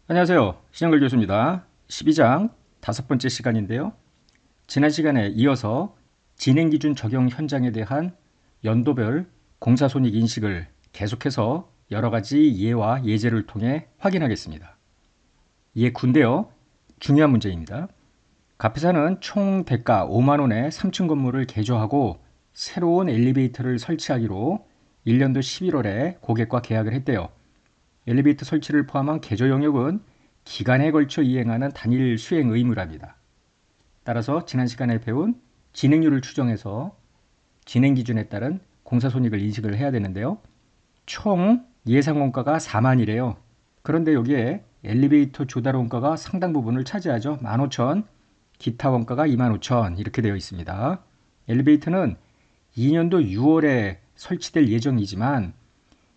안녕하세요. 신영글 교수입니다. 12장 5번째 시간인데요. 지난 시간에 이어서 진행기준 적용 현장에 대한 연도별 공사손익 인식을 계속해서 여러 가지 예와 예제를 통해 확인하겠습니다. 예 9인데요. 중요한 문제입니다. 갑회사는 총 대가 5만 원의 3층 건물을 개조하고 새로운 엘리베이터를 설치하기로 1년도 11월에 고객과 계약을 했대요. 엘리베이터 설치를 포함한 개조 영역은 기간에 걸쳐 이행하는 단일 수행 의무랍니다. 따라서 지난 시간에 배운 진행률을 추정해서 진행 기준에 따른 공사손익을 인식을 해야 되는데요. 총 예상 원가가 4만이래요. 그런데 여기에 엘리베이터 조달 원가가 상당 부분을 차지하죠. 15,000, 기타 원가가 25,000 이렇게 되어 있습니다. 엘리베이터는 2년도 6월에 설치될 예정이지만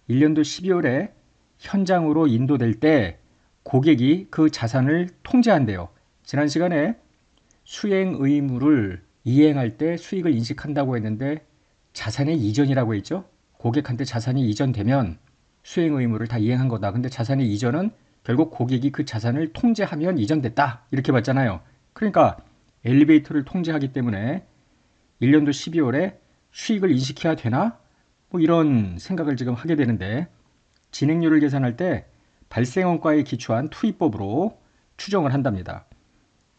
1년도 12월에 현장으로 인도될 때 고객이 그 자산을 통제한대요. 지난 시간에 수행 의무를 이행할 때 수익을 인식한다고 했는데 자산의 이전이라고 했죠. 고객한테 자산이 이전되면 수행 의무를 다 이행한 거다. 근데 자산의 이전은 결국 고객이 그 자산을 통제하면 이전됐다. 이렇게 봤잖아요. 그러니까 엘리베이터를 통제하기 때문에 1년도 12월에 수익을 인식해야 되나? 뭐 이런 생각을 지금 하게 되는데 진행률을 계산할 때 발생원가에 기초한 투입법으로 추정을 한답니다.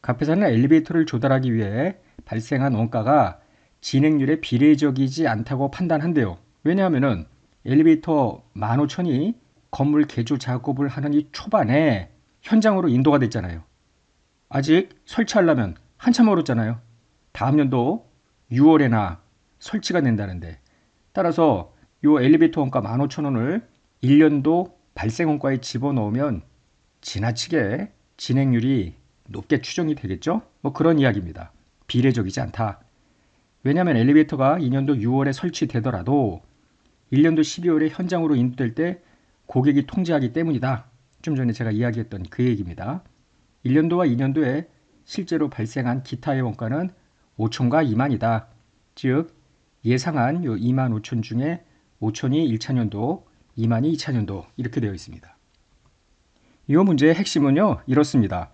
갑회사는 엘리베이터를 조달하기 위해 발생한 원가가 진행률에 비례적이지 않다고 판단한대요. 왜냐하면 엘리베이터 15,000이 건물 개조 작업을 하는 이 초반에 현장으로 인도가 됐잖아요. 아직 설치하려면 한참 멀었잖아요. 다음 연도 6월에나 설치가 된다는데 따라서 이 엘리베이터 원가 15,000원을 1년도 발생 원가에 집어넣으면 지나치게 진행률이 높게 추정이 되겠죠? 뭐 그런 이야기입니다. 비례적이지 않다. 왜냐하면 엘리베이터가 2년도 6월에 설치되더라도 1년도 12월에 현장으로 인도될 때 고객이 통제하기 때문이다. 좀 전에 제가 이야기했던 그 얘기입니다. 1년도와 2년도에 실제로 발생한 기타의 원가는 5천과 2만이다. 즉 예상한 요 2만 5천 중에 5천이 1차년도, 2만이 2차년도 이렇게 되어 있습니다. 이 문제의 핵심은요 이렇습니다.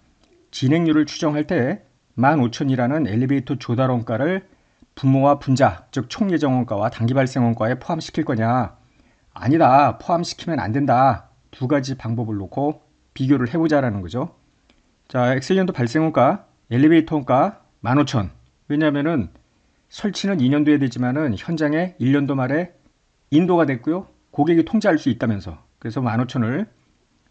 진행률을 추정할 때 15,000이라는 엘리베이터 조달 원가를 분모와 분자, 즉 총예정원가와 단기발생원가에 포함시킬 거냐? 아니다. 포함시키면 안 된다. 두 가지 방법을 놓고 비교를 해보자라는 거죠. 자, 엑셀연도 발생원가, 엘리베이터 원가 15,000. 왜냐하면은 설치는 2년도에 되지만은 현장에 1년도 말에 인도가 됐고요. 고객이 통제할 수 있다면서. 그래서 15,000을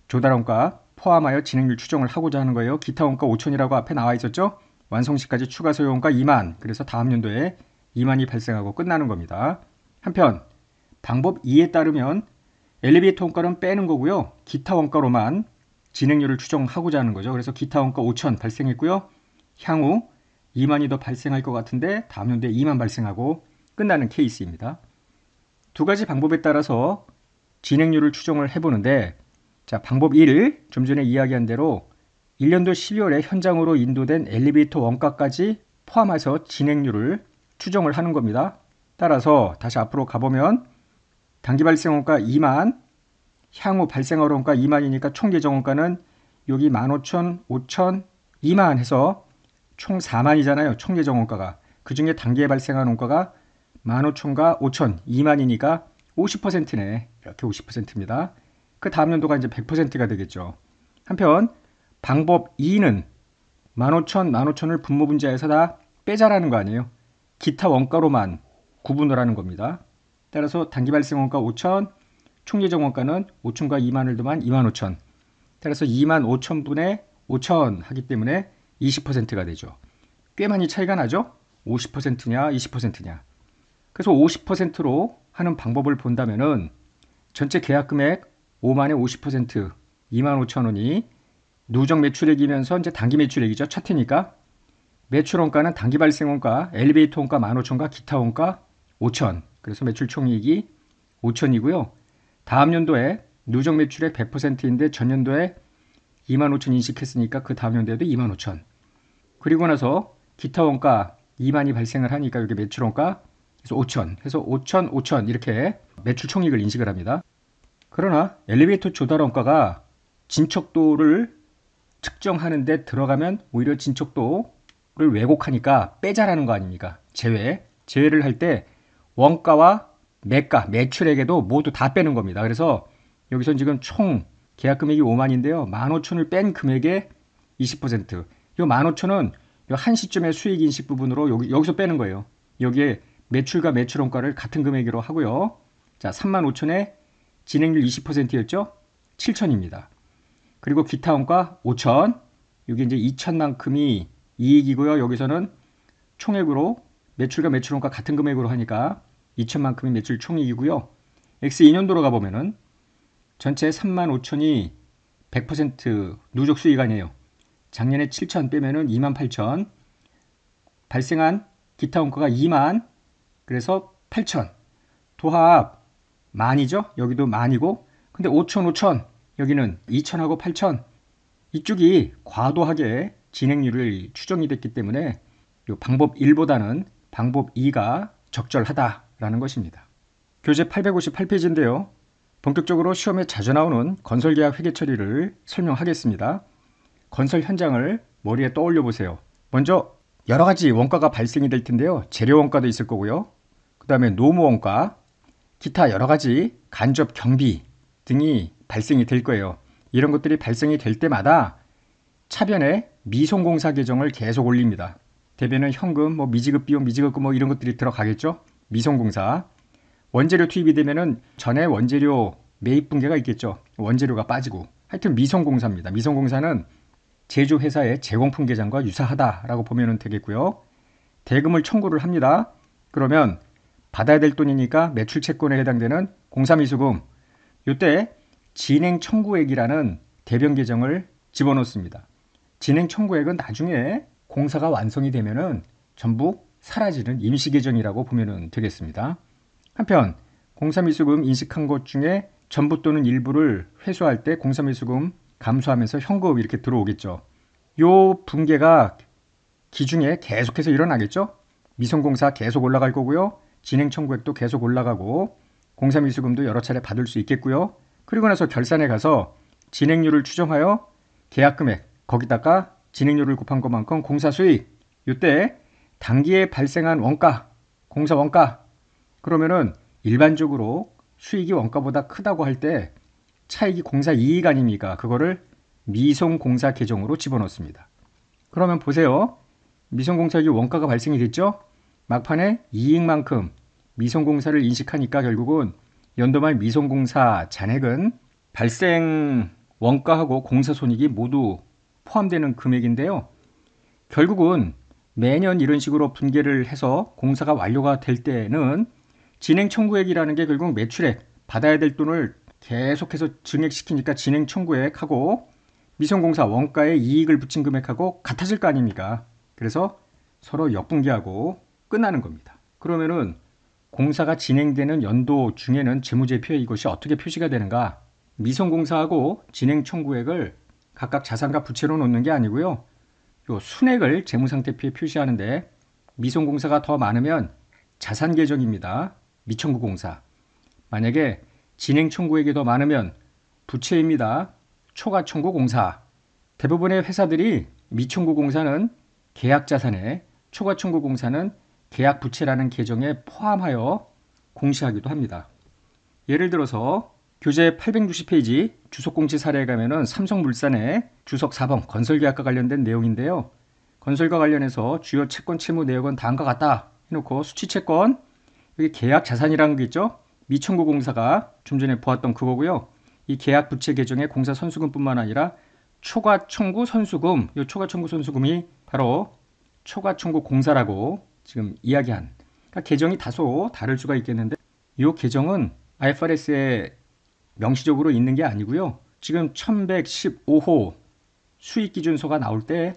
조달원가 포함하여 진행률 추정을 하고자 하는 거예요. 기타 원가 5,000이라고 앞에 나와 있었죠. 완성 시까지 추가 소요원가 2만. 그래서 다음 연도에 2만이 발생하고 끝나는 겁니다. 한편 방법 2에 따르면 엘리베이터 원가는 빼는 거고요. 기타 원가로만 진행률을 추정하고자 하는 거죠. 그래서 기타 원가 5,000 발생했고요. 향후 2만이 더 발생할 것 같은데 다음 연도에 2만 발생하고 끝나는 케이스입니다. 두 가지 방법에 따라서 진행률을 추정을 해보는데 자, 방법 1, 좀 전에 이야기한 대로 1년도 12월에 현장으로 인도된 엘리베이터 원가까지 포함해서 진행률을 추정을 하는 겁니다. 따라서 다시 앞으로 가보면 단기 발생 원가 2만, 향후 발생할 원가 2만이니까 총 계정 원가는 여기 15,000, 5,000, 2만 해서 총 4만이잖아요. 총 계정 원가가. 그 중에 단기에 발생한 원가가 15,000과 5,000, 2만이니까 50%네. 이렇게 50%입니다. 그 다음 연도가 이제 100%가 되겠죠. 한편 방법 2는 15,000, 15,000을 분모 분자에서 다 빼자라는 거 아니에요. 기타 원가로만 구분을 하는 겁니다. 따라서 단기 발생 원가 5,000, 총 예정 원가는 5,000과 2만을 더만 25,000. 따라서 25,000분의 5,000 하기 때문에 20%가 되죠. 꽤 많이 차이가 나죠? 50%냐 20%냐. 그래서 50%로 하는 방법을 본다면은 전체 계약 금액 5만의 50%, 25,000원이 누적 매출액이면서 이제 단기 매출액이죠. 첫 해니까. 매출 원가는 단기 발생 원가, 엘리베이터 원가 15,000과 기타 원가 5,000. 그래서 매출 총이익이 5,000이고요. 다음 연도에 누적 매출액 100%인데 전년도에 25,000 인식했으니까 그 다음 연도에도 25,000. 그리고 나서 기타 원가 2만이 발생을 하니까 여기 매출 원가 그래서 5,000. 해서 5,000, 5,000 이렇게 매출 총익을 인식을 합니다. 그러나 엘리베이터 조달 원가가 진척도를 측정하는데 들어가면 오히려 진척도를 왜곡하니까 빼자라는 거 아닙니까? 제외를 할 때 원가와 매가, 매출액에도 모두 다 빼는 겁니다. 그래서 여기서 지금 총 계약 금액이 5만인데요. 15,000을 뺀 금액의 20%. 이 15,000은 한 시점의 수익 인식 부분으로 여기서 빼는 거예요. 여기에 매출과 매출 원가를 같은 금액으로 하고요. 자, 35,000에 진행률 20%였죠? 7,000입니다. 그리고 기타 원가 5,000. 이게 이제 2,000만큼이 이익이고요. 여기서는 총액으로 매출과 매출 원가 같은 금액으로 하니까 2,000만큼이 매출 총익이고요. X2년도로 가보면은 전체 35,000이 100% 누적 수익 아니에요. 작년에 7,000 빼면은 28,000. 발생한 기타 원가가 2만. 그래서 8,000. 도합 만이죠. 여기도 만이고. 근데 5,000, 5,000. 여기는 2,000하고 8,000. 이쪽이 과도하게 진행률이 추정이 됐기 때문에 이 방법 1보다는 방법 2가 적절하다라는 것입니다. 교재 858페이지인데요. 본격적으로 시험에 자주 나오는 건설계약 회계 처리를 설명하겠습니다. 건설 현장을 머리에 떠올려 보세요. 먼저 여러 가지 원가가 발생이 될 텐데요. 재료 원가도 있을 거고요. 그 다음에 노무 원가, 기타 여러 가지 간접 경비 등이 발생이 될 거예요. 이런 것들이 발생이 될 때마다 차변에 미송공사 계정을 계속 올립니다. 대변은 현금, 미지급 비용, 미지급금 이런 것들이 들어가겠죠. 미송공사. 원재료 투입이 되면은 전에 원재료 매입 붕괴가 있겠죠. 원재료가 빠지고. 하여튼 미송공사입니다. 미송공사는 제조회사의 제공품 계장과 유사하다라고 보면 되겠고요. 대금을 청구를 합니다. 그러면 받아야 될 돈이니까 매출 채권에 해당되는 공사미수금. 이때 진행 청구액이라는 대변 계정을 집어넣습니다. 진행 청구액은 나중에 공사가 완성이 되면은 전부 사라지는 임시 계정이라고 보면 되겠습니다. 한편 공사미수금 인식한 것 중에 전부 또는 일부를 회수할 때 공사미수금 감소하면서 현금 이렇게 들어오겠죠. 요 붕괴가 기중에 계속해서 일어나겠죠. 미송공사 계속 올라갈 거고요. 진행 청구액도 계속 올라가고 공사미수금도 여러 차례 받을 수 있겠고요. 그리고 나서 결산에 가서 진행률을 추정하여 계약금액 거기다가 진행률을 곱한 것만큼 공사수익 이때 당기에 발생한 원가 공사 원가 그러면은 일반적으로 수익이 원가보다 크다고 할 때 차익이 공사 이익 아닙니까? 그거를 미송공사 계정으로 집어넣습니다. 그러면 보세요. 미송공사액이 원가가 발생이 됐죠? 막판에 이익만큼 미송공사를 인식하니까 결국은 연도말 미송공사 잔액은 발생 원가하고 공사손익이 모두 포함되는 금액인데요. 결국은 매년 이런 식으로 분계를 해서 공사가 완료가 될 때는 진행 청구액이라는 게 결국 매출액 받아야 될 돈을 계속해서 증액시키니까 진행 청구액하고 미송공사 원가에 이익을 붙인 금액하고 같아질 거 아닙니까? 그래서 서로 역분기하고 끝나는 겁니다. 그러면은 공사가 진행되는 연도 중에는 재무제표에 이것이 어떻게 표시가 되는가? 미송공사하고 진행 청구액을 각각 자산과 부채로 놓는 게 아니고요. 요 순액을 재무상태표에 표시하는데 미송공사가 더 많으면 자산 계정입니다. 미청구공사. 만약에 진행 청구액이 더 많으면 부채입니다. 초과청구공사. 대부분의 회사들이 미청구공사는 계약자산에 초과청구공사는 계약부채라는 계정에 포함하여 공시하기도 합니다. 예를 들어서 교재 860페이지 주석공시 사례에 가면은 삼성물산의 주석 4번 건설계약과 관련된 내용인데요. 건설과 관련해서 주요 채권 채무 내역은 다음과 같다 해놓고 수취채권 여기 계약자산이라는 게 있죠. 미청구공사가 좀 전에 보았던 그거고요. 이 계약부채 계정의 공사선수금뿐만 아니라 초과청구 선수금 이 초과청구 선수금이 바로 초과청구공사라고 지금 이야기한 그러니까 계정이 다소 다를 수가 있겠는데 이 계정은 IFRS에 명시적으로 있는 게 아니고요. 지금 1115호 수익기준서가 나올 때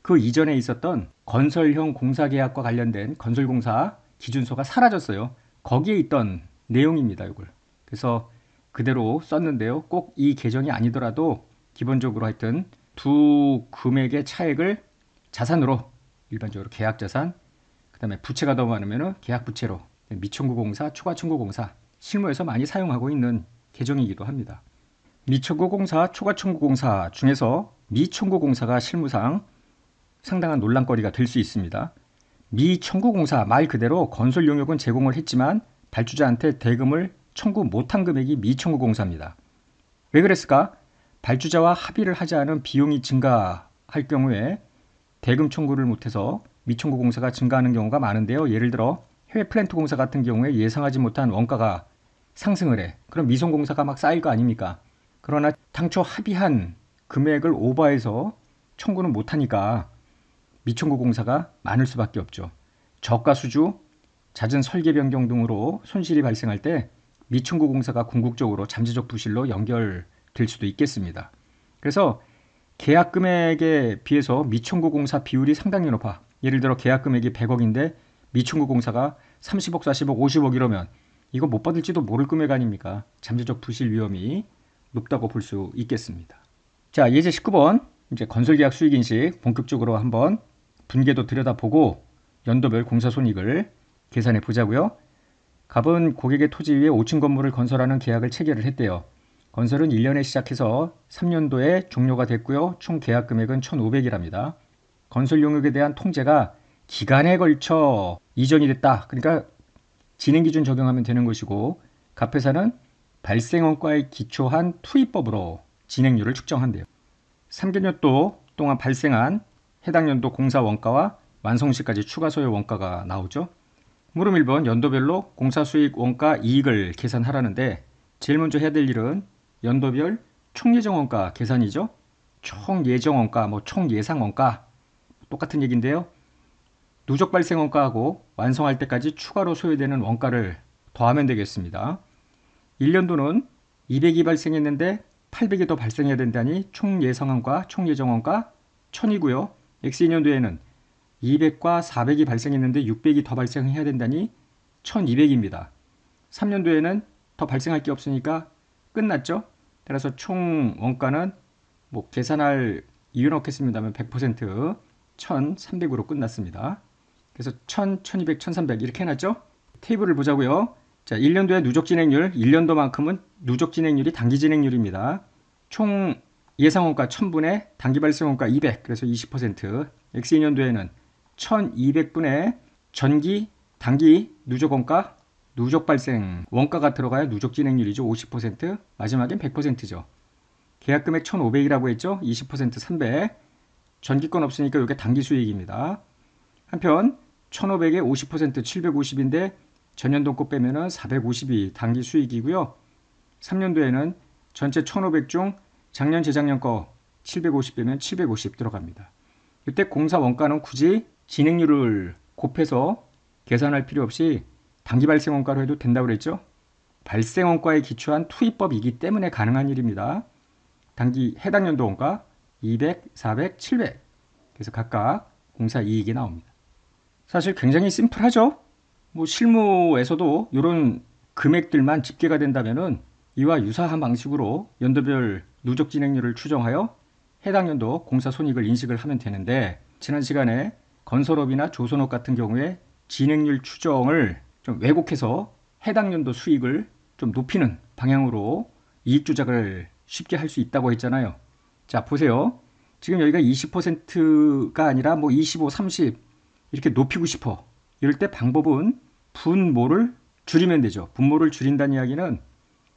그 이전에 있었던 건설형 공사계약과 관련된 건설공사 기준서가 사라졌어요. 거기에 있던 내용입니다. 이걸. 그래서 그대로 썼는데요. 꼭 이 계정이 아니더라도 기본적으로 하여튼 두 금액의 차액을 자산으로 일반적으로 계약자산 그 다음에 부채가 더 많으면 계약부채로 미청구공사, 초과청구공사 실무에서 많이 사용하고 있는 계정이기도 합니다. 미청구공사, 초과청구공사 중에서 미청구공사가 실무상 상당한 논란거리가 될 수 있습니다. 미청구공사 말 그대로 건설 용역은 제공을 했지만 발주자한테 대금을 청구 못한 금액이 미청구공사입니다. 왜 그랬을까? 발주자와 합의를 하지 않은 비용이 증가할 경우에 대금 청구를 못해서 미청구공사가 증가하는 경우가 많은데요. 예를 들어 해외 플랜트 공사 같은 경우에 예상하지 못한 원가가 상승을 해. 그럼 미송공사가 막 쌓일 거 아닙니까? 그러나 당초 합의한 금액을 오버해서 청구는 못하니까 미청구공사가 많을 수밖에 없죠. 저가 수주, 잦은 설계 변경 등으로 손실이 발생할 때 미청구공사가 궁극적으로 잠재적 부실로 연결될 수도 있겠습니다. 그래서 계약 금액에 비해서 미청구공사 비율이 상당히 높아. 예를 들어 계약 금액이 100억인데 미청구공사가 30억, 40억, 50억 이러면 이거 못 받을지도 모를 금액 아닙니까? 잠재적 부실 위험이 높다고 볼 수 있겠습니다. 자, 예제 19번 이제 건설계약 수익인식 본격적으로 한번 분계도 들여다보고 연도별 공사손익을 계산해 보자고요. 갑은 고객의 토지 위에 5층 건물을 건설하는 계약을 체결을 했대요. 건설은 1년에 시작해서 3년도에 종료가 됐고요. 총 계약 금액은 1,500이랍니다. 건설 용역에 대한 통제가 기간에 걸쳐 이전이 됐다. 그러니까 진행기준 적용하면 되는 것이고 갑회사는 발생원가에 기초한 투입법으로 진행률을 측정한대요. 3개년도 동안 발생한 해당 연도 공사 원가와 완성 시까지 추가 소요 원가가 나오죠. 물음 1번 연도별로 공사 수익 원가 이익을 계산하라는데 제일 먼저 해야 될 일은 연도별 총예정 원가 계산이죠. 총 예정 원가, 총 예상 원가 똑같은 얘기인데요. 누적 발생 원가하고 완성할 때까지 추가로 소요되는 원가를 더하면 되겠습니다. 1년도는 200이 발생했는데 800이 더 발생해야 된다니 총 예상원가, 총 예정원가 1000이고요. X2년도에는 200과 400이 발생했는데 600이 더 발생해야 된다니 1200입니다. 3년도에는 더 발생할 게 없으니까 끝났죠. 따라서 총 원가는 계산할 이유는 없겠습니다만 100% 1300으로 끝났습니다. 그래서 1000, 1200, 1300 이렇게 해놨죠. 테이블을 보자고요. 자, 1년도의 누적 진행률, 1년도만큼은 누적 진행률이 단기 진행률입니다. 총 예상원가 1000분의 단기 발생원가 200, 그래서 20%. X2년도에는 1200분의 전기, 단기 누적원가, 누적 발생 원가가 들어가야 누적 진행률이죠. 50%, 마지막엔 100%죠. 계약금액 1500이라고 했죠. 20% 300. 전기권 없으니까 이게 단기 수익입니다. 한편 1500에 50% 750인데 전년도 거 빼면은 450이 단기 수익이고요. 3년도에는 전체 1500 중 작년 재작년 거 750 빼면 750 들어갑니다. 이때 공사 원가는 굳이 진행률을 곱해서 계산할 필요 없이 단기 발생 원가로 해도 된다고 그랬죠. 발생 원가에 기초한 투입법이기 때문에 가능한 일입니다. 단기 해당 연도 원가 200, 400, 700. 그래서 각각 공사 이익이 나옵니다. 사실 굉장히 심플하죠. 실무에서도 이런 금액들만 집계가 된다면은 이와 유사한 방식으로 연도별 누적 진행률을 추정하여 해당 연도 공사 손익을 인식을 하면 되는데 지난 시간에 건설업이나 조선업 같은 경우에 진행률 추정을 좀 왜곡해서 해당 연도 수익을 좀 높이는 방향으로 이익 조작을 쉽게 할 수 있다고 했잖아요. 자, 보세요. 지금 여기가 20%가 아니라 25, 30 이렇게 높이고 싶어. 이럴 때 방법은 분모를 줄이면 되죠. 분모를 줄인다는 이야기는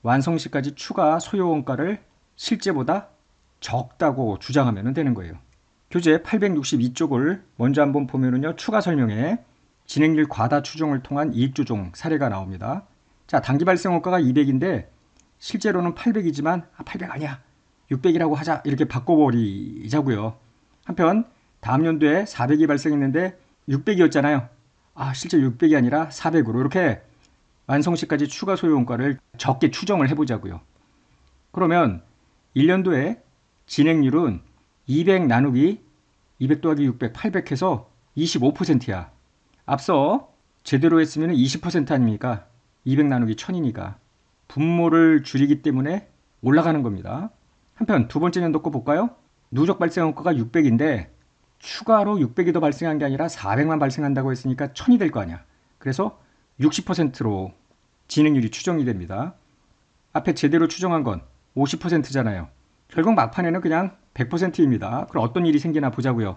완성 시까지 추가 소요 원가를 실제보다 적다고 주장하면 되는 거예요. 교재 862쪽을 먼저 한번 보면은요. 추가 설명에 진행률 과다 추정을 통한 이익 조정 사례가 나옵니다. 자, 단기 발생 원가가 200인데 실제로는 800이지만 800 아니야. 600이라고 하자. 이렇게 바꿔버리자고요. 한편 다음 연도에 400이 발생했는데 600이었잖아요. 실제 600이 아니라 400으로 이렇게 완성 시까지 추가 소요 원가를 적게 추정을 해보자고요. 그러면 1년도에 진행률은 200 나누기 200 더하기 600, 800 해서 25%야. 앞서 제대로 했으면 20% 아닙니까? 200 나누기 1000이니까. 분모를 줄이기 때문에 올라가는 겁니다. 한편 두 번째 연도 거 볼까요? 누적 발생 원가가 600인데 추가로 600이 더 발생한 게 아니라 400만 발생한다고 했으니까 1000이 될 거 아니야. 그래서 60%로 진행률이 추정이 됩니다. 앞에 제대로 추정한 건 50%잖아요. 결국 막판에는 그냥 100%입니다. 그럼 어떤 일이 생기나 보자고요.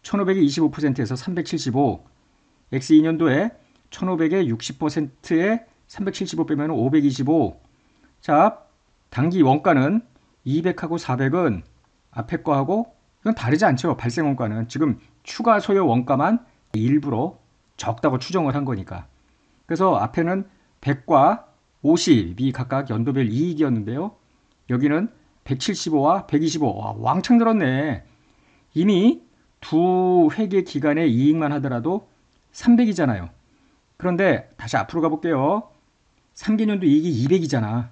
1500이 25%에서 375, X2년도에 1500에 60%에 375 빼면 525. 자, 당기 원가는 200하고 400은 앞에 거하고 이건 다르지 않죠. 발생 원가는 지금 추가 소요 원가만 일부러 적다고 추정을 한 거니까. 그래서 앞에는 100과 50이 각각 연도별 이익이었는데요. 여기는 175와 125. 와, 왕창 늘었네. 이미 두 회계 기간의 이익만 하더라도 300이잖아요. 그런데 다시 앞으로 가볼게요. 3개년도 이익이 200이잖아.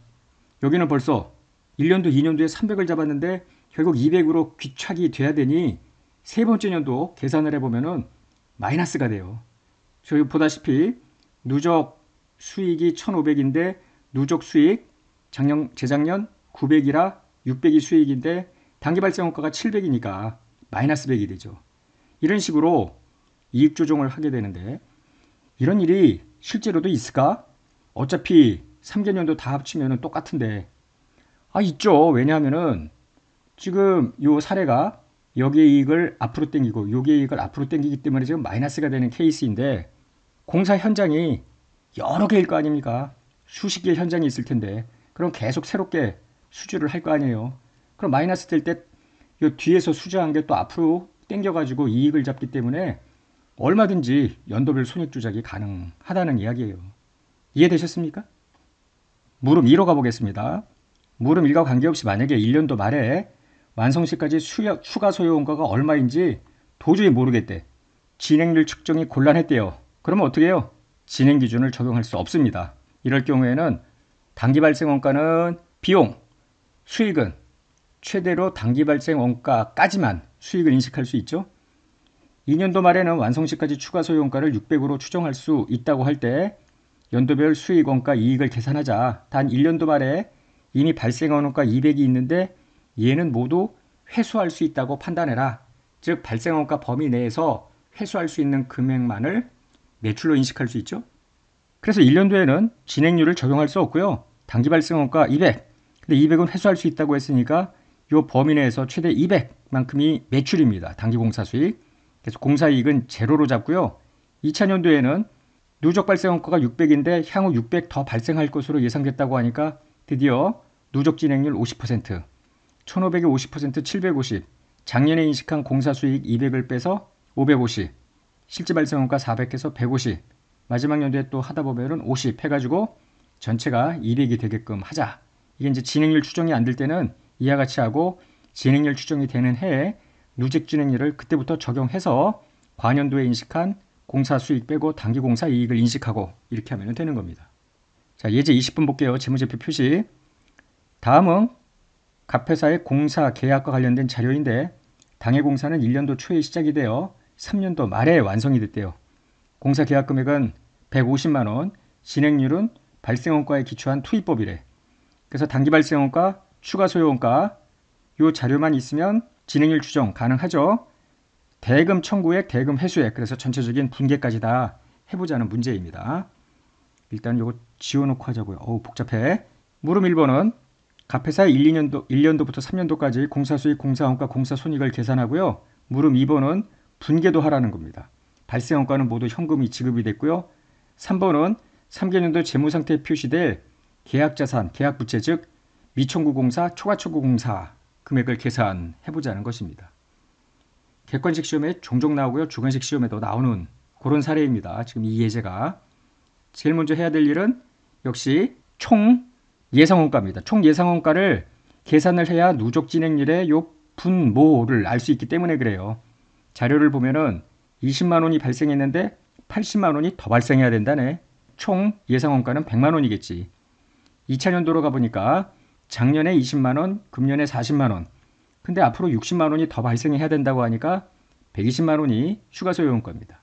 여기는 벌써 1년도, 2년도에 300을 잡았는데 결국 200으로 귀착이 돼야 되니 세 번째 년도 계산을 해보면은 마이너스가 돼요. 저희 보다시피 누적 수익이 1,500인데 누적 수익 재작년 900이라 600이 수익인데 단기 발생 원가가 700이니까 마이너스 100이 되죠. 이런 식으로 이익 조정을 하게 되는데 이런 일이 실제로도 있을까? 어차피 3개년도 다 합치면 똑같은데 있죠. 왜냐하면은 지금 요 사례가 여기의 이익을 앞으로 당기고 여기의 이익을 앞으로 당기기 때문에 지금 마이너스가 되는 케이스인데 공사 현장이 여러 개일 거 아닙니까? 수십 개의 현장이 있을 텐데 그럼 계속 새롭게 수주를 할 거 아니에요. 그럼 마이너스 될 때 요 뒤에서 수주한 게 또 앞으로 당겨가지고 이익을 잡기 때문에 얼마든지 연도별 손익 조작이 가능하다는 이야기예요. 이해되셨습니까? 물음 2로 가보겠습니다. 물음 1과 관계없이 만약에 1년도 말에 완성 시까지 추가 소요 원가가 얼마인지 도저히 모르겠대. 진행률 측정이 곤란했대요. 그러면 어떻게 해요? 진행 기준을 적용할 수 없습니다. 이럴 경우에는 단기 발생 원가는 비용, 수익은 최대로 단기 발생 원가까지만 수익을 인식할 수 있죠. 2년도 말에는 완성 시까지 추가 소요 원가를 600으로 추정할 수 있다고 할 때 연도별 수익 원가 이익을 계산하자. 단 1년도 말에 이미 발생한 원가 200이 있는데 얘는 모두 회수할 수 있다고 판단해라. 즉 발생 원가 범위 내에서 회수할 수 있는 금액만을 매출로 인식할 수 있죠. 그래서 1년도에는 진행률을 적용할 수 없고요. 단기 발생 원가 200. 근데 200은 회수할 수 있다고 했으니까 이 범위 내에서 최대 200만큼이 매출입니다. 단기 공사 수익. 그래서 공사 이익은 제로로 잡고요. 2차년도에는 누적 발생 원가가 600인데 향후 600 더 발생할 것으로 예상됐다고 하니까 드디어 누적 진행률 50%, 1500에 50%, 750, 작년에 인식한 공사 수익 200을 빼서 550, 실제 발생 원가 400에서 150, 마지막 연도에 또 하다 보면은 50 해가지고 전체가 200이 되게끔 하자. 이게 이제 진행률 추정이 안 될 때는 이와 같이 하고 진행률 추정이 되는 해에 누적 진행률을 그때부터 적용해서 과년도에 인식한 공사 수익 빼고 단기 공사 이익을 인식하고 이렇게 하면 되는 겁니다. 자, 예제 20분 볼게요. 재무제표 표시. 다음은 갑회사의 공사 계약과 관련된 자료인데 당해 공사는 1년도 초에 시작이 되어 3년도 말에 완성이 됐대요. 공사 계약 금액은 150만 원, 진행률은 발생원가에 기초한 투입법이래. 그래서 단기 발생원가, 추가 소요원가 요 자료만 있으면 진행률 추정 가능하죠. 대금 청구액, 대금 회수액, 그래서 전체적인 분계까지 다 해보자는 문제입니다. 일단 요거 지워놓고 하자고요. 어우 복잡해. 물음 1번은 갑회사의 1년도부터 3년도까지 공사수익, 공사원가, 공사손익을 계산하고요. 물음 2번은 분계도 하라는 겁니다. 발생원가는 모두 현금이 지급이 됐고요. 3번은 3개년도 재무상태에 표시될 계약자산, 계약부채 즉 미청구공사, 초과청구공사 금액을 계산해보자는 것입니다. 객관식 시험에 종종 나오고요. 주관식 시험에도 나오는 그런 사례입니다. 지금 이 예제가. 제일 먼저 해야 될 일은 역시 총 예상원가입니다. 총 예상원가를 계산을 해야 누적 진행률의 요 분모를 알 수 있기 때문에 그래요. 자료를 보면은 20만 원이 발생했는데 80만 원이 더 발생해야 된다네. 총 예상원가는 100만 원이겠지. 2차년도로 가보니까 작년에 20만 원, 금년에 40만 원. 근데 앞으로 60만 원이 더 발생해야 된다고 하니까 120만 원이 추가 소요원가입니다.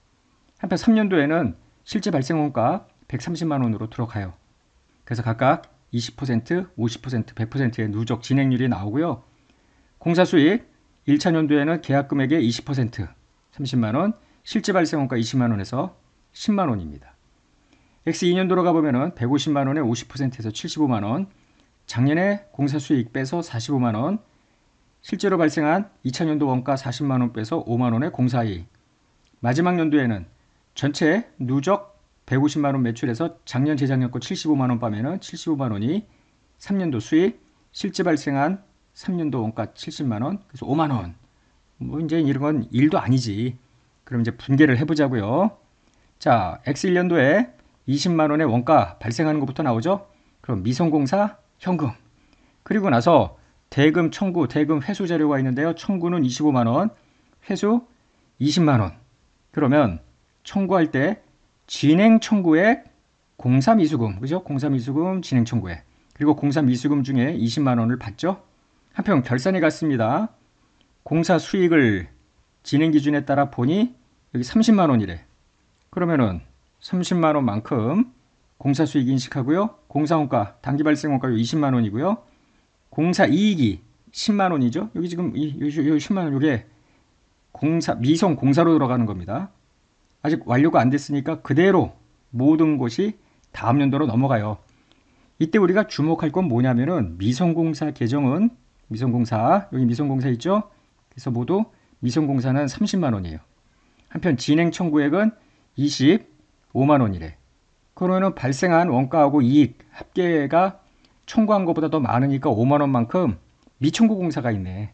한편 3년도에는 실제 발생원가 130만 원으로 들어가요. 그래서 각각 20%, 50%, 100%의 누적 진행률이 나오고요. 공사수익 1차년도에는 계약금액의 20%, 30만 원, 실제 발생원가 20만 원에서 10만 원입니다. X2년도로 가보면 150만 원에 50%에서 75만 원, 작년에 공사 수익 빼서 45만원, 실제로 발생한 2000년도 원가 40만원 빼서 5만원의 공사이익. 마지막 연도에는 전체 누적 150만원 매출에서 작년 재작년 거 75만원 빠면은 75만원이 3년도 수익, 실제 발생한 3년도 원가 70만원, 그래서 5만원. 뭐 이제 이런 건 일도 아니지. 그럼 이제 분개를 해보자고요. 자, X1년도에 20만원의 원가 발생하는 것부터 나오죠. 그럼 미성공사 현금. 그리고 나서 대금 청구, 대금 회수 자료가 있는데요. 청구는 25만원, 회수 20만원. 그러면 청구할 때 진행 청구액, 공사 미수금, 그죠? 공사 미수금, 진행 청구액. 그리고 공사 미수금 중에 20만원을 받죠. 한편 결산에 갔습니다. 공사 수익을 진행 기준에 따라 보니 여기 30만원이래. 그러면은 30만원만큼 공사 수익 인식하고요. 공사 원가, 단기 발생 원가 20만원이고요. 공사 이익이 10만원이죠. 여기 지금 이 10만원 이게 공사, 미성 공사로 들어가는 겁니다. 아직 완료가 안 됐으니까 그대로 모든 것이 다음 연도로 넘어가요. 이때 우리가 주목할 건 뭐냐면은 미성공사 계정은 미성공사, 여기 미성공사 있죠? 그래서 모두 미성공사는 30만원이에요. 한편 진행 청구액은 25만원이래. 그러면 발생한 원가하고 이익 합계가 청구한 것보다 더 많으니까 5만원만큼 미청구 공사가 있네.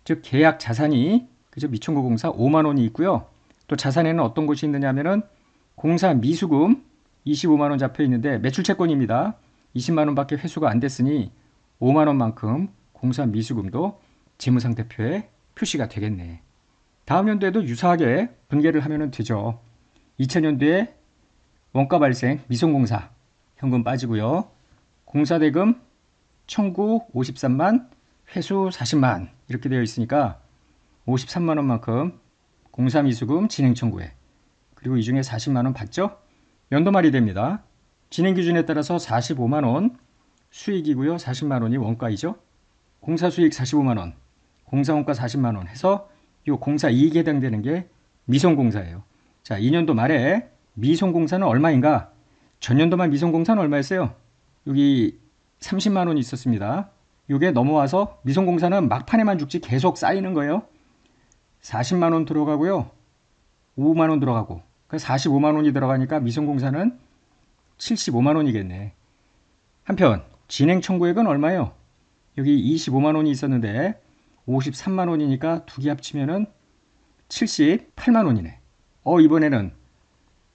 즉 계약 자산이 그죠? 미청구 공사 5만원이 있고요. 또 자산에는 어떤 것이 있느냐 하면은 공사 미수금 25만원 잡혀 있는데 매출 채권입니다. 20만원밖에 회수가 안 됐으니 5만원만큼 공사 미수금도 재무상태표에 표시가 되겠네. 다음 연도에도 유사하게 분개를 하면 되죠. 2000년도에 원가 발생 미성공사 현금 빠지고요. 공사대금 청구 53만, 회수 40만 이렇게 되어 있으니까 53만원만큼 공사 미수금 진행 청구액, 그리고 이 중에 40만원 받죠? 연도 말이 됩니다. 진행 기준에 따라서 45만원 수익이고요. 40만원이 원가이죠. 공사 수익 45만원, 공사 원가 40만원 해서 이 공사 이익에 해당되는 게 미성공사예요. 자, 2년도 말에 미성공사는 얼마인가? 전년도만 미성공사는 얼마였어요? 여기 30만원이 있었습니다. 이게 넘어와서 미성공사는 막판에만 죽지 계속 쌓이는 거예요. 40만원 들어가고요. 5만원 들어가고. 45만원이 들어가니까 미성공사는 75만원이겠네. 한편 진행 청구액은 얼마예요? 여기 25만원이 있었는데 53만원이니까 두 개 합치면은 78만원이네. 이번에는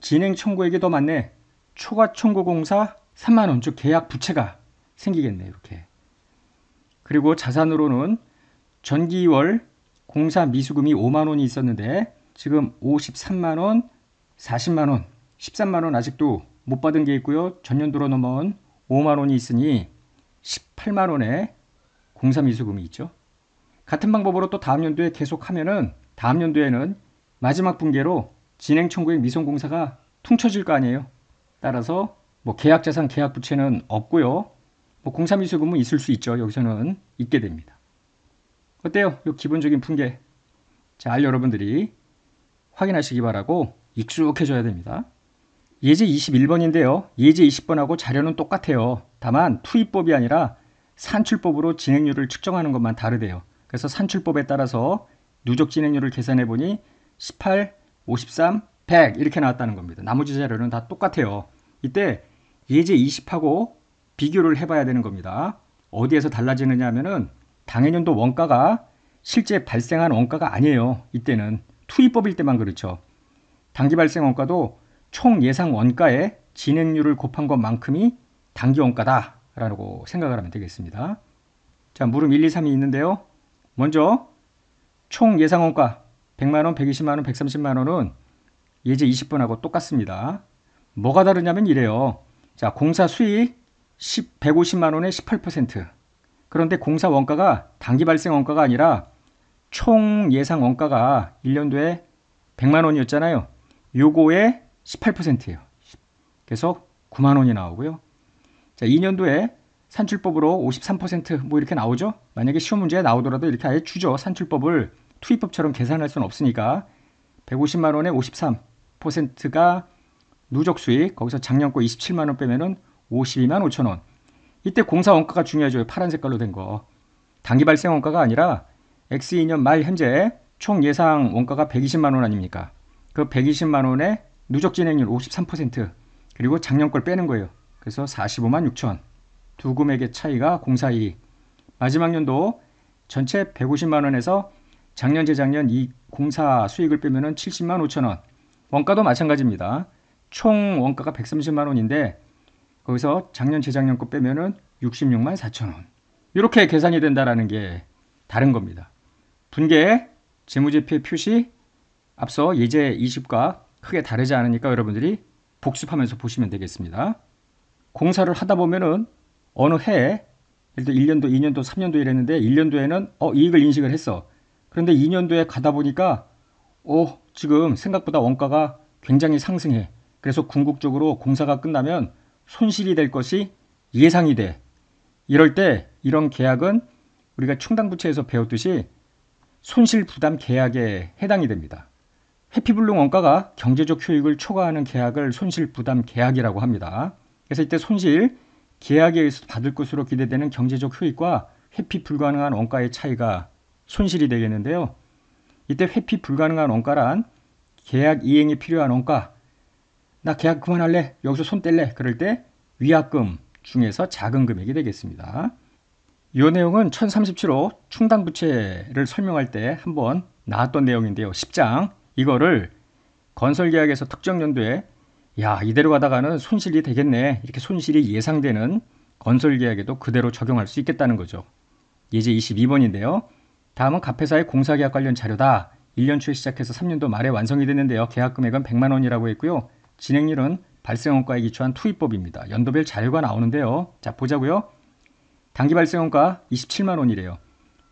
진행 청구액이 더 많네. 초과 청구공사 3만원, 즉 계약 부채가 생기겠네. 이렇게. 그리고 자산으로는 전기월 공사 미수금이 5만원이 있었는데 지금 53만원, 40만원, 13만원 아직도 못 받은 게 있고요. 전년도로 넘어온 5만원이 있으니 18만원의 공사 미수금이 있죠. 같은 방법으로 또 다음 연도에 계속하면은 다음 연도에는 마지막 분기로 진행 청구액 미성공사가 퉁쳐질 거 아니에요. 따라서 뭐 계약 자산, 계약 부채는 없고요. 뭐 공사 미수금은 있을 수 있죠. 여기서는 있게 됩니다. 어때요? 이 기본적인 분계. 잘 여러분들이 확인하시기 바라고 익숙해져야 됩니다. 예제 21번인데요. 예제 20번하고 자료는 똑같아요. 다만 투입법이 아니라 산출법으로 진행률을 측정하는 것만 다르대요. 그래서 산출법에 따라서 누적 진행률을 계산해 보니 18, 53, 100 이렇게 나왔다는 겁니다. 나머지 자료는 다 똑같아요. 이때 예제 20하고 비교를 해봐야 되는 겁니다. 어디에서 달라지느냐 하면은 당해년도 원가가 실제 발생한 원가가 아니에요. 이때는 투입법일 때만 그렇죠. 단기 발생 원가도 총 예상 원가의 진행률을 곱한 것만큼이 단기 원가다라고 생각을 하면 되겠습니다. 자, 물음 1, 2, 3이 있는데요. 먼저 총 예상 원가 100만원, 120만원, 130만원은 예제 20번하고 똑같습니다. 뭐가 다르냐면 이래요. 자, 공사 수익 150만원의 18%. 그런데 공사 원가가 단기 발생 원가가 아니라 총 예상 원가가 1년도에 100만원이었잖아요. 요거의 18%예요. 그래서 9만원이 나오고요. 자, 2년도에 산출법으로 53% 이렇게 나오죠. 만약에 시험 문제에 나오더라도 이렇게 아예 주죠. 산출법을 투입법처럼 계산할 수는 없으니까 150만원에 53%가 누적 수익, 거기서 작년 거 27만원 빼면은 52만 5천원. 이때 공사 원가가 중요하죠. 파란 색깔로 된 거. 단기 발생 원가가 아니라 X2년 말 현재 총 예상 원가가 120만 원 아닙니까? 그 120만 원에 누적 진행률 53%, 그리고 작년 걸 빼는 거예요. 그래서 45만 6천. 두 금액의 차이가 공사이익. 마지막 연도 전체 150만 원에서 작년 재작년 이 공사 수익을 빼면은 70만 5천 원. 원가도 마찬가지입니다. 총 원가가 130만 원인데 거기서 작년 재작년 거 빼면은 66만 4천 원. 이렇게 계산이 된다라는 게 다른 겁니다. 분계 재무제표의 표시 앞서 예제 20과 크게 다르지 않으니까 여러분들이 복습하면서 보시면 되겠습니다. 공사를 하다 보면은 어느 해, 예를 들어 1년도, 2년도, 3년도 이랬는데 1년도에는 이익을 인식을 했어. 그런데 2년도에 가다 보니까 지금 생각보다 원가가 굉장히 상승해. 그래서 궁극적으로 공사가 끝나면 손실이 될 것이 예상이 돼. 이럴 때 이런 계약은 우리가 충당부채에서 배웠듯이 손실부담 계약에 해당이 됩니다. 회피불능 원가가 경제적 효익을 초과하는 계약을 손실부담 계약이라고 합니다. 그래서 이때 손실 계약에 의해서 받을 것으로 기대되는 경제적 효익과 회피 불가능한 원가의 차이가 손실이 되겠는데요. 이때 회피 불가능한 원가란 계약 이행이 필요한 원가. 나 계약 그만할래. 여기서 손 뗄래. 그럴 때 위약금 중에서 작은 금액이 되겠습니다. 이 내용은 1037호 충당부채를 설명할 때 한번 나왔던 내용인데요. 10장. 이거를 건설계약에서 특정 연도에 이대로 가다가는 손실이 되겠네. 이렇게 손실이 예상되는 건설계약에도 그대로 적용할 수 있겠다는 거죠. 예제 22번인데요. 다음은 갑회사의 공사계약 관련 자료다. 1년 초에 시작해서 3년도 말에 완성이 됐는데요. 계약 금액은 100만 원이라고 했고요. 진행률은 발생원가에 기초한 투입법입니다. 연도별 자료가 나오는데요. 자, 보자고요. 단기 발생원가 27만 원이래요.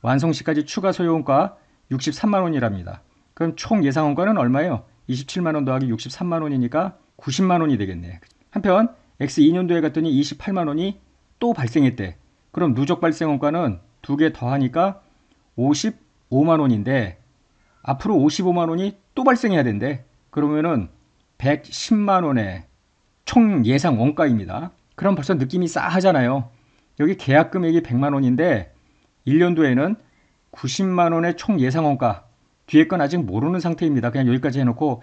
완성 시까지 추가 소요원가 63만 원이랍니다. 그럼 총 예상원가는 얼마예요? 27만 원 더하기 63만 원이니까 90만 원이 되겠네. 한편 X2년도에 갔더니 28만 원이 또 발생했대. 그럼 누적 발생원가는 두 개 더하니까 55만 원인데 앞으로 55만 원이 또 발생해야 된대. 그러면은 110만 원의 총 예상 원가입니다. 그럼 벌써 느낌이 싸하잖아요. 여기 계약 금액이 100만 원인데 1년도에는 90만 원의 총 예상 원가. 뒤에 건 아직 모르는 상태입니다. 그냥 여기까지 해놓고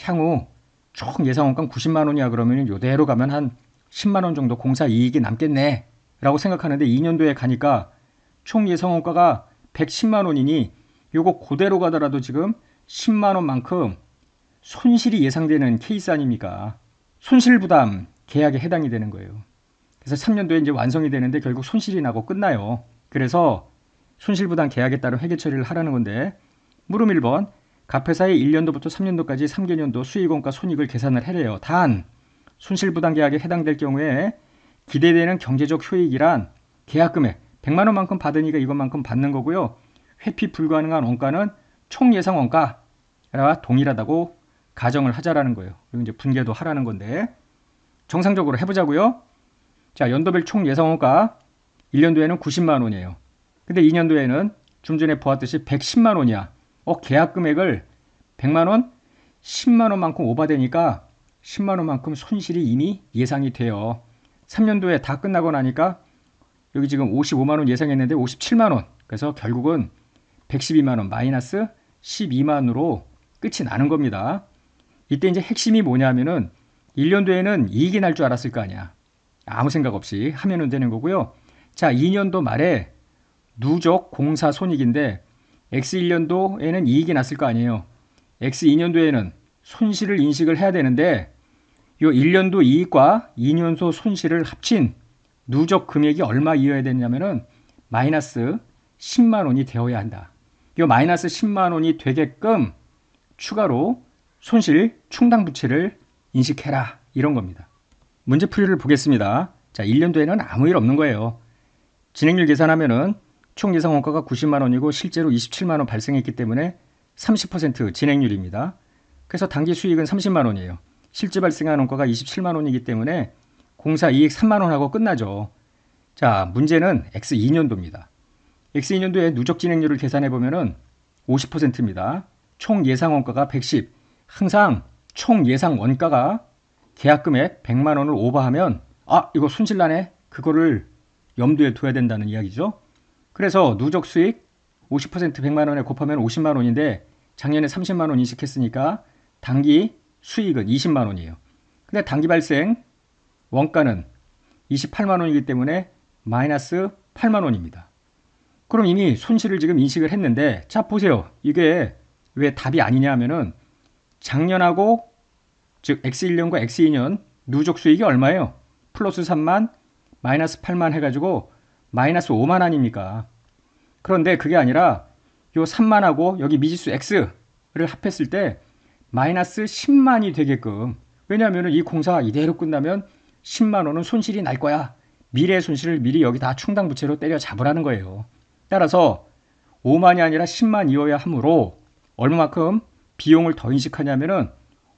향후 총 예상 원가 90만 원이야 그러면 이대로 가면 한 10만 원 정도 공사 이익이 남겠네 라고 생각하는데 2년도에 가니까 총 예상 원가가 110만 원이니 요거 그대로 가더라도 지금 10만 원만큼 손실이 예상되는 케이스 아닙니까? 손실부담 계약에 해당이 되는 거예요. 그래서 3년도에 이제 완성이 되는데 결국 손실이 나고 끝나요. 그래서 손실부담 계약에 따른 회계 처리를 하라는 건데 물음 1번 갑회사의 1년도부터 3년도까지 3개년도 수익원가 손익을 계산을 해래요. 단 손실부담 계약에 해당될 경우에 기대되는 경제적 효익이란 계약금액 100만 원만큼 받으니까 이것만큼 받는 거고요. 회피 불가능한 원가는 총 예상 원가와 동일하다고 가정을 하자라는 거예요. 그리고 이제 분계도 하라는 건데 정상적으로 해보자고요. 자, 연도별 총 예상 원가 1년도에는 90만 원이에요. 근데 2년도에는 좀 전에 보았듯이 110만 원이야. 계약 금액을 100만 원, 10만 원만큼 오바되니까 10만 원만큼 손실이 이미 예상이 돼요. 3년도에 다 끝나고 나니까 여기 지금 55만 원 예상했는데 57만 원. 그래서 결국은 112만 원 마이너스 12만으로 끝이 나는 겁니다. 이때 이제 핵심이 뭐냐면은 1년도에는 이익이 날 줄 알았을 거 아니야. 아무 생각 없이 하면은 되는 거고요. 자, 2년도 말에 누적 공사 손익인데 X1년도에는 이익이 났을 거 아니에요. X2년도에는 손실을 인식을 해야 되는데 이 1년도 이익과 2년도 손실을 합친 누적 금액이 얼마이어야 되냐면은 마이너스 10만 원이 되어야 한다. 이 마이너스 10만 원이 되게끔 추가로 손실 충당부채를 인식해라. 이런 겁니다. 문제풀이를 보겠습니다. 자, 1년도에는 아무 일 없는 거예요. 진행률 계산하면은 총 예상 원가가 90만 원이고 실제로 27만 원 발생했기 때문에 30% 진행률입니다. 그래서 단기 수익은 30만 원이에요. 실제 발생한 원가가 27만 원이기 때문에 공사 이익 3만 원하고 끝나죠. 자, 문제는 X2년도입니다. X2년도의 누적 진행률을 계산해 보면은 50%입니다. 총 예상 원가가 110. 항상 총 예상 원가가 계약 금액 100만 원을 오버하면 이거 손실 나네. 그거를 염두에 둬야 된다는 이야기죠. 그래서 누적 수익 50% 100만 원에 곱하면 50만 원인데 작년에 30만 원 인식했으니까 단기 수익은 20만 원이에요. 근데 단기 발생 원가는 28만 원이기 때문에 마이너스 8만 원입니다. 그럼 이미 손실을 지금 인식을 했는데, 자 보세요. 이게 왜 답이 아니냐 하면은 작년하고 즉 X1년과 X2년 누적 수익이 얼마예요? 플러스 3만 마이너스 8만 해가지고 마이너스 5만 아닙니까? 그런데 그게 아니라 요 3만하고 여기 미지수 X를 합했을 때 마이너스 10만이 되게끔, 왜냐하면 이 공사 이대로 끝나면 10만 원은 손실이 날 거야. 미래의 손실을 미리 여기다 충당부채로 때려 잡으라는 거예요. 따라서 5만이 아니라 10만이어야 하므로 얼마만큼 비용을 더 인식하냐면은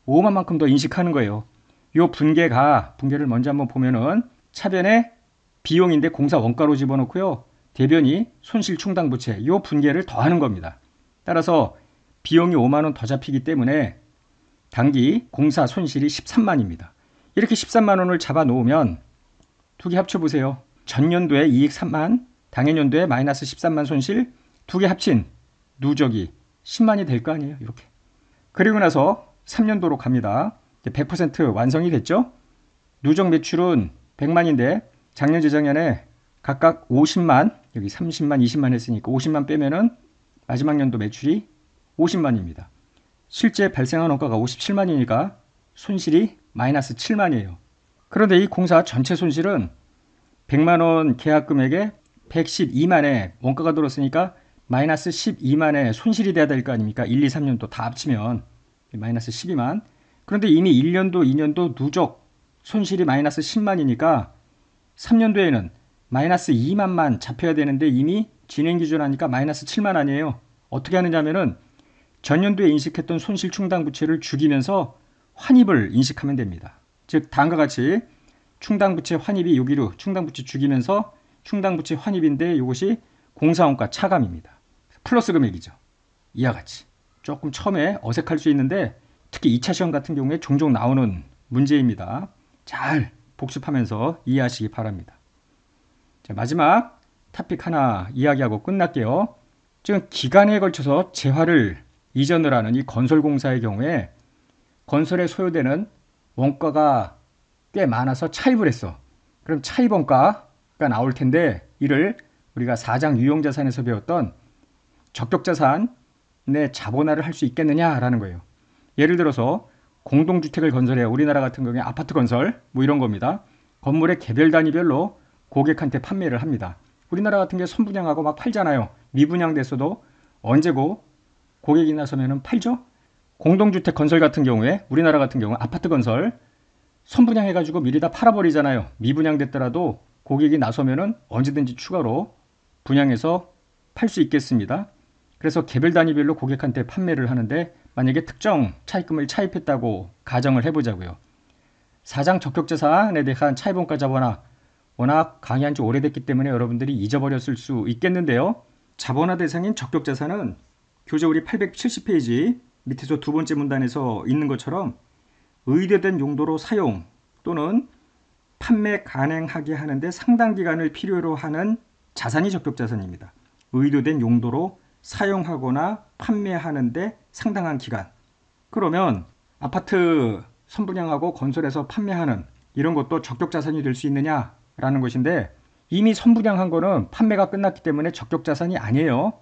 5만만큼 더 인식하는 거예요. 요 분계를 먼저 한번 보면은 차변에 비용인데 공사 원가로 집어넣고요. 대변이 손실 충당부채, 요 분계를 더하는 겁니다. 따라서 비용이 5만 원 더 잡히기 때문에 단기 공사 손실이 13만입니다. 이렇게 13만 원을 잡아 놓으면 두 개 합쳐보세요. 전년도에 이익 3만, 당해년도에 마이너스 13만 손실, 두 개 합친 누적이 10만이 될 거 아니에요. 이렇게. 그리고 나서 3년도로 갑니다. 100% 완성이 됐죠. 누적 매출은 100만인데 작년 재작년에 각각 50만, 여기 30만, 20만 했으니까 50만 빼면은 마지막 연도 매출이 50만입니다. 실제 발생한 원가가 57만이니까 손실이 마이너스 7만이에요. 그런데 이 공사 전체 손실은 100만 원 계약 금액에 112만에 원가가 들었으니까 마이너스 12만에 손실이 돼야 될 거 아닙니까? 1, 2, 3년도 다 합치면 마이너스 12만. 그런데 이미 1년도, 2년도 누적 손실이 마이너스 10만이니까 3년도에는 마이너스 2만만 잡혀야 되는데 이미 진행 기준 하니까 마이너스 7만 아니에요. 어떻게 하느냐면은 전년도에 인식했던 손실 충당 부채를 죽이면서 환입을 인식하면 됩니다. 즉 다음과 같이 충당부채 환입이 여기로 충당부채 죽이면서 충당부채 환입인데 이것이 공사원가 차감입니다. 플러스 금액이죠. 이와 같이. 조금 처음에 어색할 수 있는데 특히 2차 시험 같은 경우에 종종 나오는 문제입니다. 잘 복습하면서 이해하시기 바랍니다. 자, 마지막 토픽 하나 이야기하고 끝날게요. 지금 기간에 걸쳐서 재화를 이전을 하는 이 건설공사의 경우에 건설에 소요되는 원가가 꽤 많아서 차입을 했어. 그럼 차입 원가가 나올 텐데 이를 우리가 4장 유형자산에서 배웠던 적격자산의 자본화를 할 수 있겠느냐라는 거예요. 예를 들어서 공동주택을 건설해요. 우리나라 같은 경우에 아파트 건설 뭐 이런 겁니다. 건물의 개별 단위별로 고객한테 판매를 합니다. 우리나라 같은 게 선분양하고 막 팔잖아요. 미분양됐어도 언제고 고객이 나서면은 팔죠. 공동주택 건설 같은 경우에 우리나라 같은 경우 아파트 건설 선분양해가지고 미리 다 팔아버리잖아요. 미분양됐더라도 고객이 나서면은 언제든지 추가로 분양해서 팔 수 있겠습니다. 그래서 개별 단위별로 고객한테 판매를 하는데 만약에 특정 차입금을 차입했다고 가정을 해보자고요. 사장 적격자산에 대한 차입원가 자본화 워낙 강의한 지 오래됐기 때문에 여러분들이 잊어버렸을 수 있겠는데요. 자본화 대상인 적격자산은 교재 우리 870페이지 밑에서 두 번째 문단에서 있는 것처럼 의뢰된 용도로 사용 또는 판매 가능하게 하는데 상당 기간을 필요로 하는 자산이 적격자산입니다. 의뢰된 용도로 사용하거나 판매하는데 상당한 기간. 그러면 아파트 선분양하고 건설해서 판매하는 이런 것도 적격자산이 될 수 있느냐라는 것인데 이미 선분양한 거는 판매가 끝났기 때문에 적격자산이 아니에요.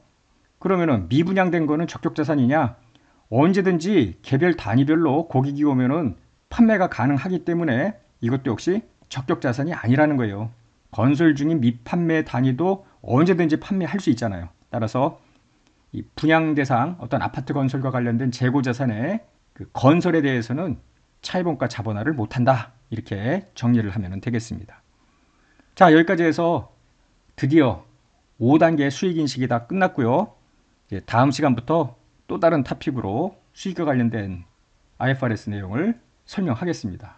그러면은 미분양된 거는 적격자산이냐? 언제든지 개별 단위별로 고객이 오면은 판매가 가능하기 때문에 이것도 역시 적격자산이 아니라는 거예요. 건설 중인 미판매 단위도 언제든지 판매할 수 있잖아요. 따라서 이 분양 대상 어떤 아파트 건설과 관련된 재고자산의 그 건설에 대해서는 차입원가 자본화를 못한다. 이렇게 정리를 하면 되겠습니다. 자, 여기까지 해서 드디어 5단계 수익인식이 다 끝났고요. 이제 다음 시간부터 또 다른 토픽으로 수익과 관련된 IFRS 내용을 설명하겠습니다.